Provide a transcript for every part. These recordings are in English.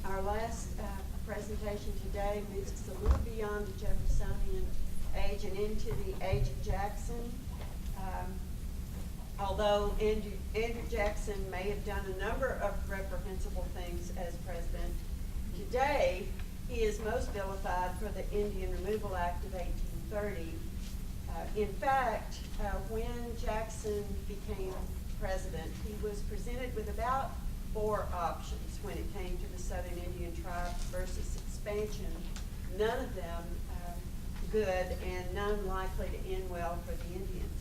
Our last presentation today moves us a little beyond the Jeffersonian age and into the age of Jackson. Although Andrew Jackson may have done a number of reprehensible things as president, today he is most vilified for the Indian Removal Act of 1830. In fact, when Jackson became president, he was presented with about 4 options when it came to the Southern Indian tribes versus expansion, none of them good and none likely to end well for the Indians.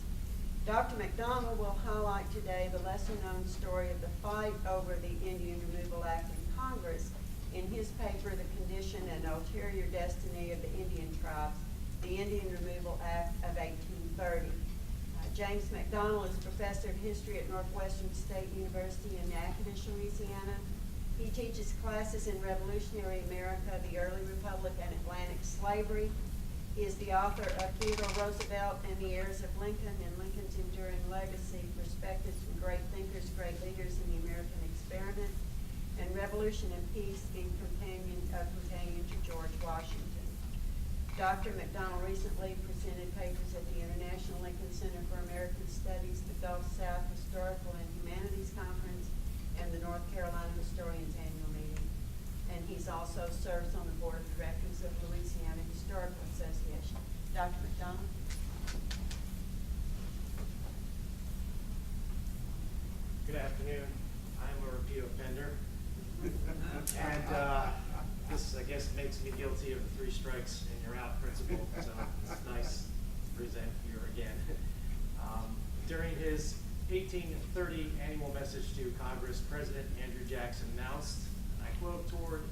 Dr. MacDonald will highlight today the lesser-known story of the fight over the Indian Removal Act in Congress in his paper, The Condition and Ulterior Destiny of the Indian Tribes, the Indian Removal Act of 1830. James MacDonald is professor of history at Northwestern State University in Natchitoches, Louisiana. He teaches classes in Revolutionary America, the Early Republic, and Atlantic Slavery. He is the author of Theodore Roosevelt and the Heirs of Lincoln and Lincoln's Enduring Legacy, Perspectives from Great Thinkers, Great Leaders in the American Experiment, and Revolution and Peace in Companion to George Washington. Dr. MacDonald recently presented papers at the International Lincoln Center for American Studies, the Gulf South Historical and Humanities Conference, and the North Carolina Historians Annual Meeting. And he's also serves on the Board of Directors of Louisiana Historical Association. Dr. MacDonald. Good afternoon. I'm a repeat offender. And this, I guess, makes me guilty of the 3 strikes and you're out principle. So it's nice to present here again. During his 1830 annual message to Congress, President Andrew Jackson announced, and I quote, "Toward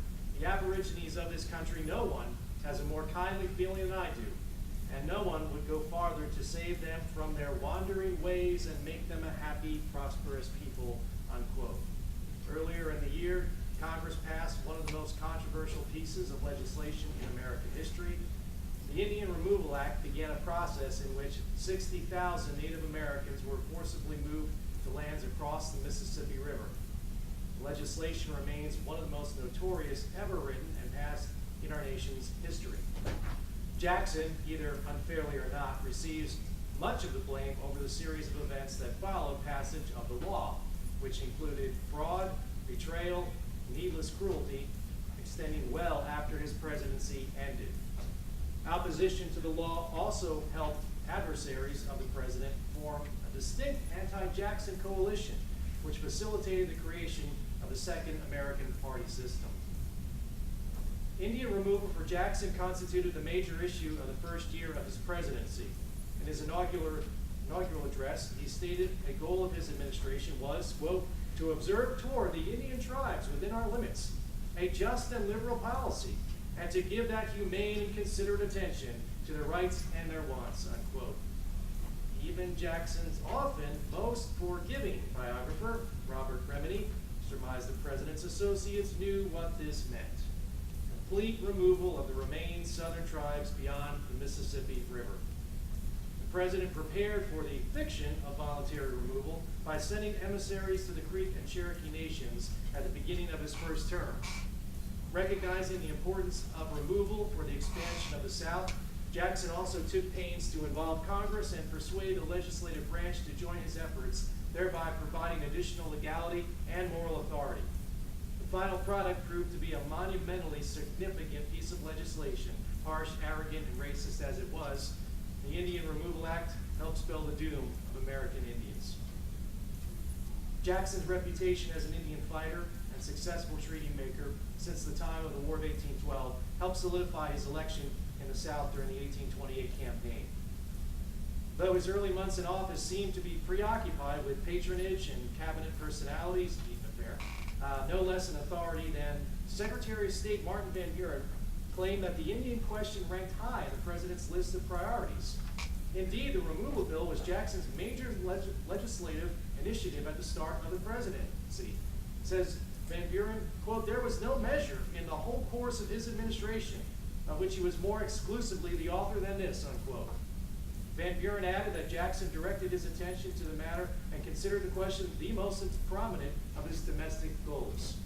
the aborigines of this country, no one has a more kindly feeling than I do, and no one would go farther to save them from their wandering ways and make them a happy, prosperous people," unquote. Earlier in the year, Congress passed one of the most controversial pieces of legislation in American history. The Indian Removal Act began a process in which 60,000 Native Americans were forcibly moved to lands across the Mississippi River. The legislation remains one of the most notorious ever written and passed in our nation's history. Jackson, either unfairly or not, receives much of the blame over the series of events that followed passage of the law, which included fraud, betrayal, needless cruelty, extending well after his presidency ended. Opposition to the law also helped adversaries of the president form a distinct anti-Jackson coalition, which facilitated the creation of the Second American Party system. Indian removal for Jackson constituted the major issue of the first year of his presidency. In his inaugural address, he stated a goal of his administration was, quote, "to observe toward the Indian tribes within our limits a just and liberal policy, and to give that humane and considerate attention to their rights and their wants," unquote. Even Jackson's often most forgiving biographer, Robert Remedy, surmised the president's associates knew what this meant: complete removal of the remaining southern tribes beyond the Mississippi River. The president prepared for the fiction of voluntary removal by sending emissaries to the Creek and Cherokee nations at the beginning of his first term. Recognizing the importance of removal for the expansion of the South, Jackson also took pains to involve Congress and persuade the legislative branch to join his efforts, thereby providing additional legality and moral authority. The final product proved to be a monumentally significant piece of legislation, harsh, arrogant, and racist as it was. The Indian Removal Act helped spell the doom of American Indians. Jackson's reputation as an Indian fighter and successful treaty maker since the time of the War of 1812 helped solidify his election in the South during the 1828 campaign. Though his early months in office seemed to be preoccupied with patronage and cabinet personalities, deep affair, no less an authority than Secretary of State Martin Van Buren claimed that the Indian question ranked high in the president's list of priorities. Indeed, the removal bill was Jackson's major legislative initiative at the start of the presidency. Says Van Buren, quote, "There was no measure in the whole course of his administration of which he was more exclusively the author than this," unquote. Van Buren added that Jackson directed his attention to the matter and considered the question the most prominent of his domestic goals.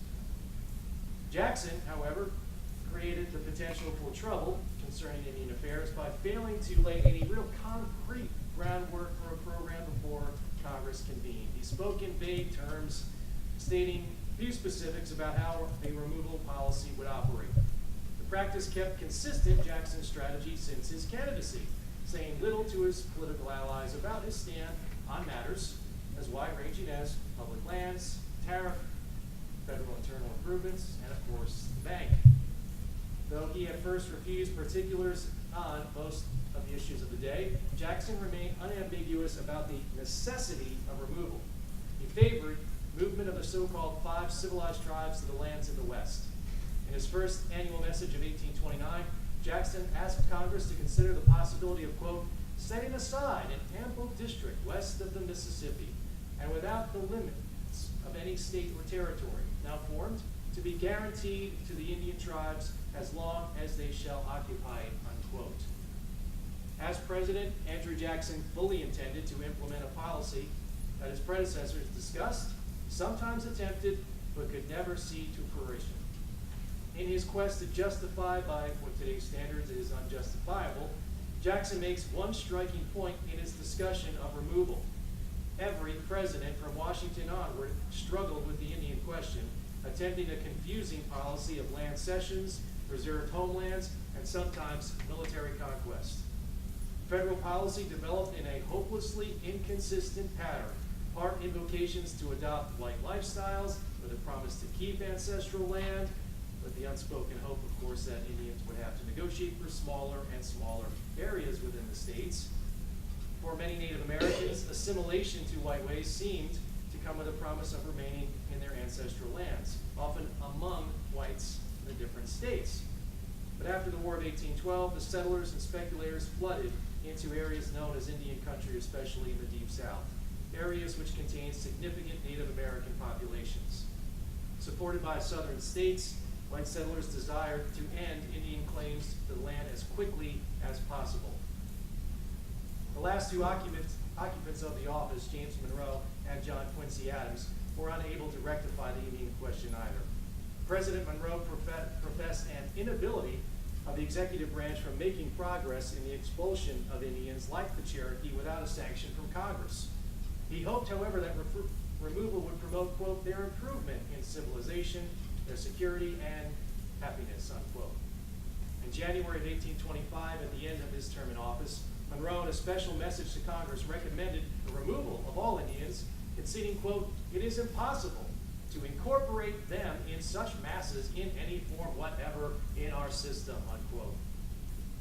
Jackson, however, created the potential for trouble concerning Indian affairs by failing to lay any real concrete groundwork for a program before Congress convened. He spoke in vague terms, stating few specifics about how a removal policy would operate. The practice kept consistent Jackson's strategy since his candidacy, saying little to his political allies about his stand on matters as wide-ranging as public lands, tariff, federal internal improvements, and of course, the bank. Though he at first refused particulars on most of the issues of the day, Jackson remained unambiguous about the necessity of removal. He favored movement of the so-called 5 civilized tribes to the lands in the West. In his first annual message of 1829, Jackson asked Congress to consider the possibility of, quote, setting aside an ample district west of the Mississippi and without the limits of any state or territory now formed to be guaranteed to the Indian tribes as long as they shall occupy it, unquote. As president, Andrew Jackson fully intended to implement a policy that his predecessors discussed, sometimes attempted, but could never see to fruition. In his quest to justify by what today's standards is unjustifiable, Jackson makes one striking point in his discussion of removal. Every president from Washington onward struggled with the Indian question, attempting a confusing policy of land cessions, reserved homelands, and sometimes military conquest. Federal policy developed in a hopelessly inconsistent pattern, part invocations to adopt white lifestyles with a promise to keep ancestral land, with the unspoken hope, of course, that Indians would have to negotiate for smaller and smaller areas within the states. For many Native Americans, assimilation to white ways seemed to come with a promise of remaining in their ancestral lands, often among whites in the different states. But after the War of 1812, the settlers and speculators flooded into areas known as Indian country, especially in the Deep South, areas which contained significant Native American populations. Supported by southern states, white settlers desired to end Indian claims to the land as quickly as possible. The last two occupants of the office, James Monroe and John Quincy Adams, were unable to rectify the Indian question either. President Monroe professed an inability of the executive branch from making progress in the expulsion of Indians like the Cherokee without a sanction from Congress. He hoped, however, that removal would promote, quote, their improvement in civilization, their security, and happiness, unquote. In January of 1825, at the end of his term in office, Monroe, in a special message to Congress, recommended the removal of all Indians, conceding, quote, it is impossible to incorporate them in such masses in any form whatever in our system, unquote.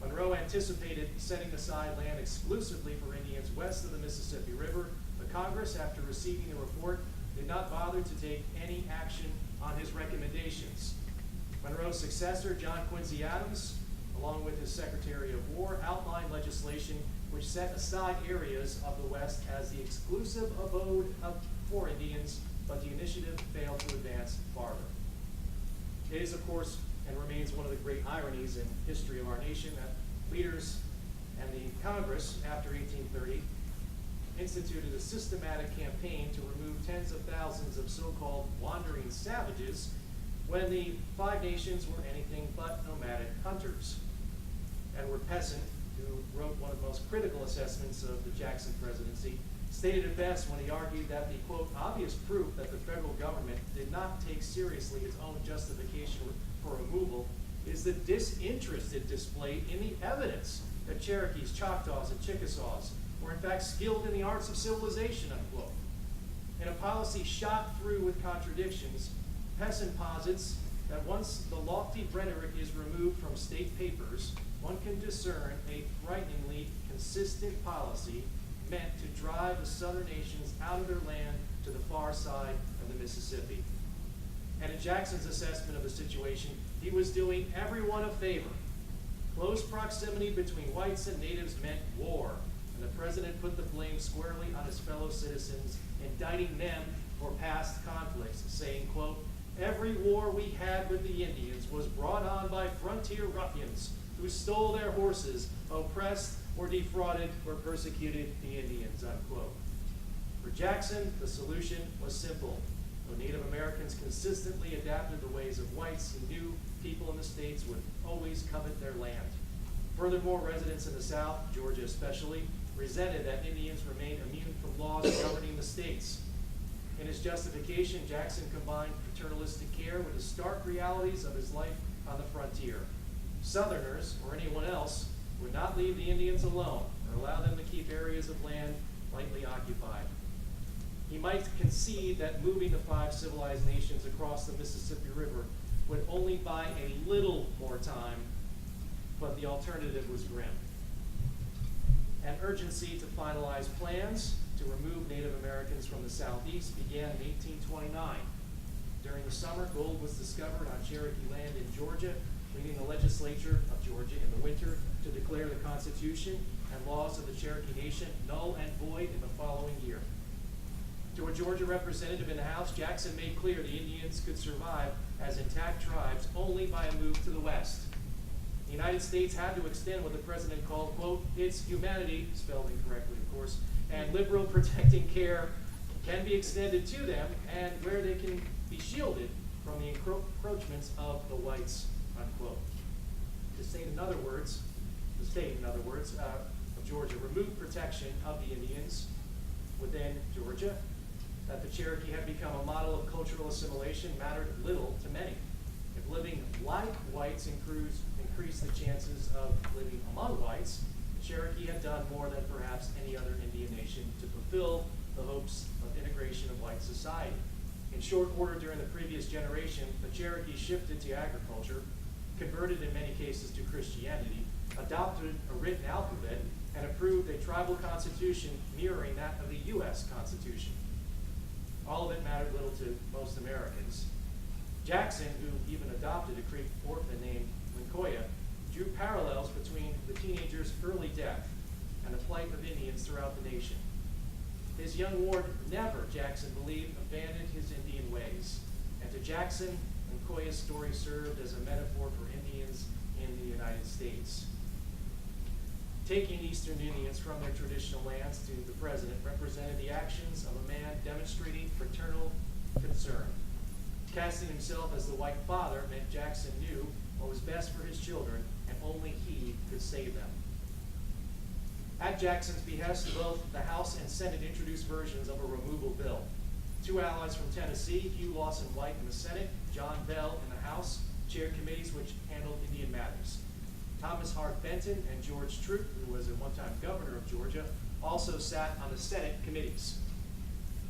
Monroe anticipated setting aside land exclusively for Indians west of the Mississippi River, but Congress, after receiving the report, did not bother to take any action on his recommendations. Monroe's successor, John Quincy Adams, along with his Secretary of War, outlined legislation which set aside areas of the West as the exclusive abode for Indians, but the initiative failed to advance farther. It is, of course, and remains one of the great ironies in history of our nation that leaders and the Congress, after 1830, instituted a systematic campaign to remove tens of thousands of so-called wandering savages when the Five Nations were anything but nomadic hunters. Edward Pessin, who wrote one of the most critical assessments of the Jackson presidency, stated it best when he argued that the, quote, obvious proof that the federal government did not take seriously its own justification for removal is the disinterest it displayed in the evidence that Cherokees, Choctaws, and Chickasaws were in fact skilled in the arts of civilization, unquote. In a policy shot through with contradictions, Pessin posits that once the lofty rhetoric is removed from state papers, one can discern a frighteningly consistent policy meant to drive the southern nations out of their land to the far side of the Mississippi. And in Jackson's assessment of the situation, he was doing everyone a favor. Close proximity between whites and natives meant war, and the president put the blame squarely on his fellow citizens, indicting them for past conflicts, saying, quote, every war we had with the Indians was brought on by frontier ruffians who stole their horses, oppressed or defrauded or persecuted the Indians, unquote. For Jackson, the solution was simple. Though Native Americans consistently adapted the ways of whites, he knew people in the states would always covet their land. Furthermore, residents in the South, Georgia especially, resented that Indians remained immune from laws governing the states. In his justification, Jackson combined paternalistic care with the stark realities of his life on the frontier. Southerners, or anyone else, would not leave the Indians alone or allow them to keep areas of land lightly occupied. He might concede that moving the 5 civilized nations across the Mississippi River would only buy a little more time, but the alternative was grim. An urgency to finalize plans to remove Native Americans from the Southeast began in 1829. During the summer, gold was discovered on Cherokee land in Georgia, leading the legislature of Georgia in the winter to declare the Constitution and laws of the Cherokee Nation null and void in the following year. To a Georgia representative in the House, Jackson made clear the Indians could survive as intact tribes only by a move to the west. The United States had to extend what the president called, quote, its humanity, spelled incorrectly of course, and liberal protecting care can be extended to them, and where they can be shielded from the encroachments of the whites, unquote. The state, in other words, of Georgia removed protection of the Indians within Georgia. That the Cherokee had become a model of cultural assimilation mattered little to many. If living like whites increased the chances of living among whites, the Cherokee had done more than perhaps any other Indian nation to fulfill the hopes of integration of white society. In short order during the previous generation, the Cherokee shifted to agriculture, converted in many cases to Christianity, adopted a written alphabet, and approved a tribal constitution mirroring that of the U.S. Constitution. All of it mattered little to most Americans. Jackson, who even adopted a Creek orphan named Lincoln, drew parallels between the teenager's early death and the plight of Indians throughout the nation. His young ward never, Jackson believed, abandoned his Indian ways. And to Jackson, Lincoln's story served as a metaphor for Indians in the United States. Taking Eastern Indians from their traditional lands to the president represented the actions of a man demonstrating fraternal concern. Casting himself as the white father meant Jackson knew what was best for his children, and only he could save them. At Jackson's behest, both the House and Senate introduced versions of a removal bill. 2 allies from Tennessee, Hugh Lawson White in the Senate, John Bell in the House, chaired committees which handled Indian matters. Thomas Hart Benton and George Troup, who was at one time governor of Georgia, also sat on the Senate committees.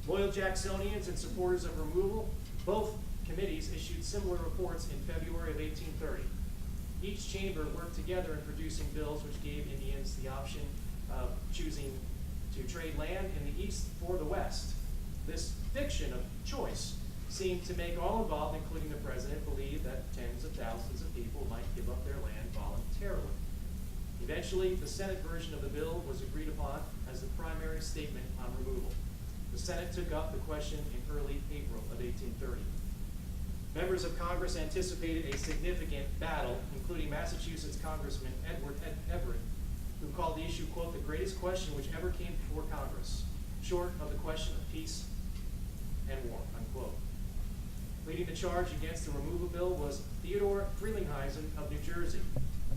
Loyal Jacksonians and supporters of removal, both committees issued similar reports in February of 1830. Each chamber worked together in producing bills which gave Indians the option of choosing to trade land in the East for the West. This fiction of choice seemed to make all involved, including the president, believe that tens of thousands of people might give up their land voluntarily. Eventually, the Senate version of the bill was agreed upon as the primary statement on removal. The Senate took up the question in early April of 1830. Members of Congress anticipated a significant battle, including Massachusetts Congressman Edward Everett, who called the issue, quote, the greatest question which ever came before Congress, short of the question of peace and war, unquote. Leading the charge against the removal bill was Theodore Frelinghuysen of New Jersey.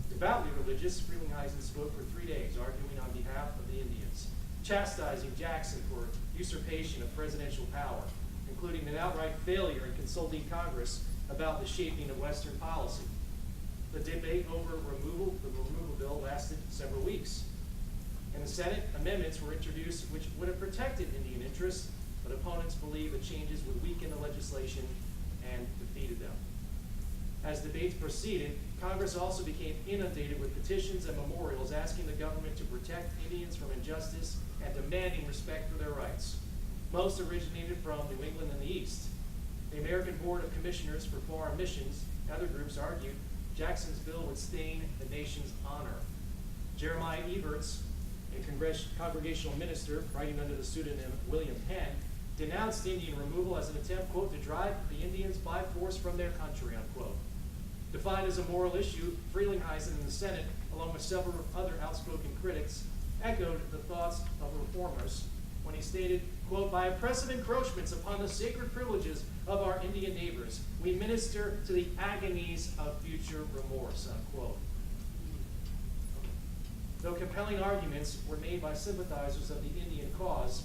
Devoutly religious, Frelinghuysen spoke for 3 days, arguing on behalf of the Indians, chastising Jackson for usurpation of presidential power, including an outright failure in consulting Congress about the shaping of Western policy. The debate over the removal bill lasted several weeks. In the Senate, amendments were introduced which would have protected Indian interests, but opponents believed the changes would weaken the legislation and defeated them. As debates proceeded, Congress also became inundated with petitions and memorials asking the government to protect Indians from injustice and demanding respect for their rights. Most originated from New England and the East. The American Board of Commissioners for Foreign Missions and other groups argued Jackson's bill would stain the nation's honor. Jeremiah Evarts, a congregational minister writing under the pseudonym William Penn, denounced Indian removal as an attempt, quote, to drive the Indians by force from their country, unquote. Defined as a moral issue, Frelinghuysen in the Senate, along with several other outspoken critics, echoed the thoughts of reformers when he stated, quote, by oppressive encroachments upon the sacred privileges of our Indian neighbors, we minister to the agonies of future remorse, unquote. Though compelling arguments were made by sympathizers of the Indian cause,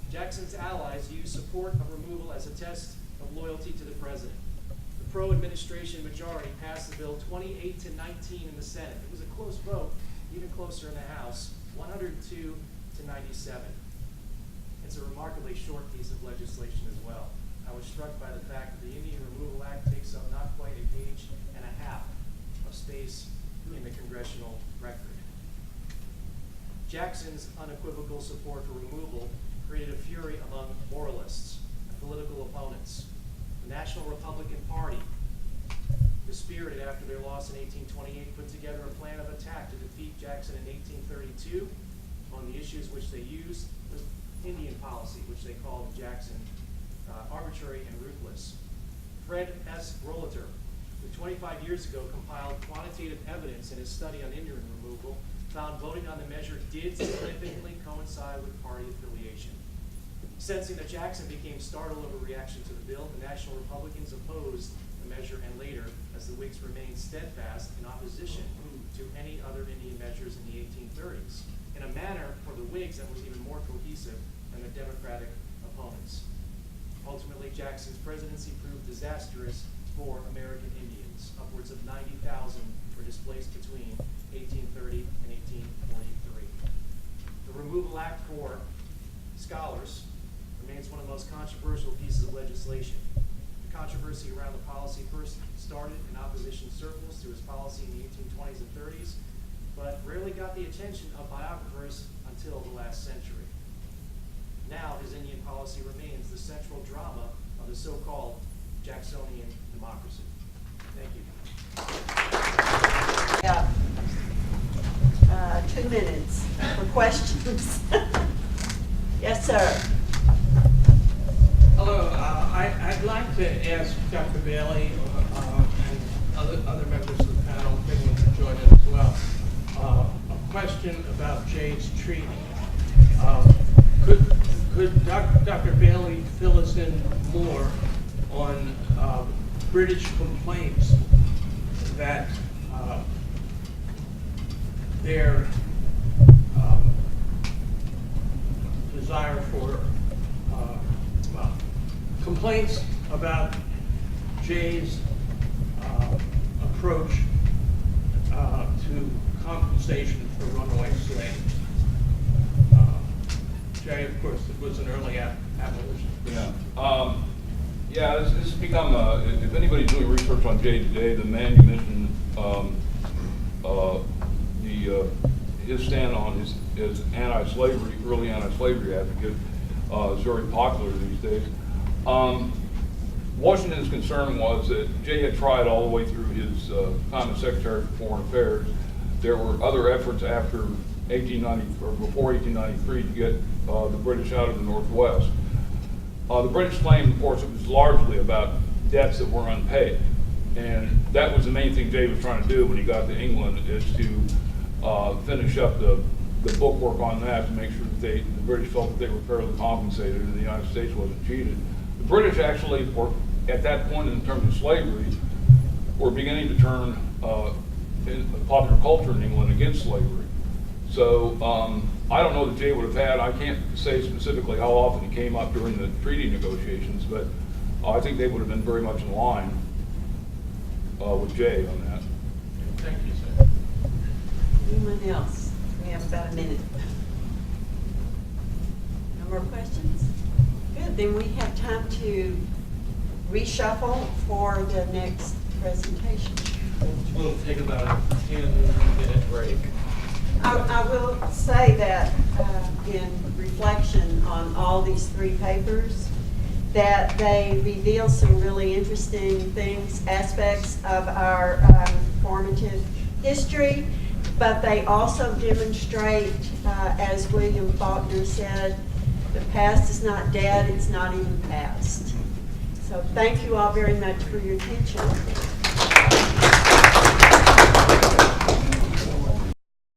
Jackson's allies used support of removal as a test of loyalty to the president. The pro-administration majority passed the bill 28-19 in the Senate. It was a close vote, even closer in the House, 102-97. It's a remarkably short piece of legislation as well. I was struck by the fact that the Indian Removal Act takes up not quite a page and a half of space in the congressional record. Jackson's unequivocal support for removal created a fury among moralists and political opponents. The National Republican Party, dispirited after their loss in 1828, put together a plan of attack to defeat Jackson in 1832. On the issues which they used was Indian policy, which they called Jackson arbitrary and ruthless. Fred S. Rollator, who 25 years ago compiled quantitative evidence in his study on Indian removal, found voting on the measure did significantly coincide with party affiliation. Sensing that Jackson became startled over reaction to the bill, the National Republicans opposed the measure, and later, as the Whigs remained steadfast in opposition to any other Indian measures in the 1830s, in a manner for the Whigs that was even more cohesive than the Democratic opponents. Ultimately, Jackson's presidency proved disastrous for American Indians. Upwards of 90,000 were displaced between 1830 and 1843. The Removal Act for scholars remains one of the most controversial pieces of legislation. The controversy around the policy first started in opposition circles to his policy in the 1820s and 30s, but rarely got the attention of biographers until the last century. Now, his Indian policy remains the central drama of the so-called Jacksonian democracy. Thank you. Yeah. 2 minutes for questions. Yes, sir. Hello. I'd like to ask Dr. Bailey and other members of the panel, if anyone can join in as well, a question about Jay's treaty. Could Dr. Bailey fill us in more on British complaints that their desire for complaints about Jay's approach to compensation for runaway slaves? Jay, of course, was an early abolitionist. Yeah. This has become, if anybody's doing research on Jay today, the man you mentioned, his stand on his anti-slavery, early anti-slavery advocate, is very popular these days. Washington's concern was that Jay had tried all the way through his time as Secretary for Foreign Affairs. There were other efforts after 1890 or before 1893 to get the British out of the Northwest. The British claimed, of course, it was largely about debts that were unpaid. And that was the main thing Jay was trying to do when he got to England, is to finish up the bookwork on that to make sure that the British felt that they were fairly compensated and the United States wasn't cheated. The British actually, at that point in terms of slavery, were beginning to turn in popular culture in England against slavery. So I don't know that Jay would have had, I can't say specifically how often he came up during the treaty negotiations, but I think they would have been very much in line with Jay on that. Thank you, sir. Anyone else? We have about a minute. No more questions? Good, then we have time to reshuffle for the next presentation. We'll take about a 10-minute break. I will say that in reflection on all these 3 papers, that they reveal some really interesting things, aspects of our formative history, but they also demonstrate, as William Faulkner said, the past is not dead, it's not even past. So thank you all very much for your attention.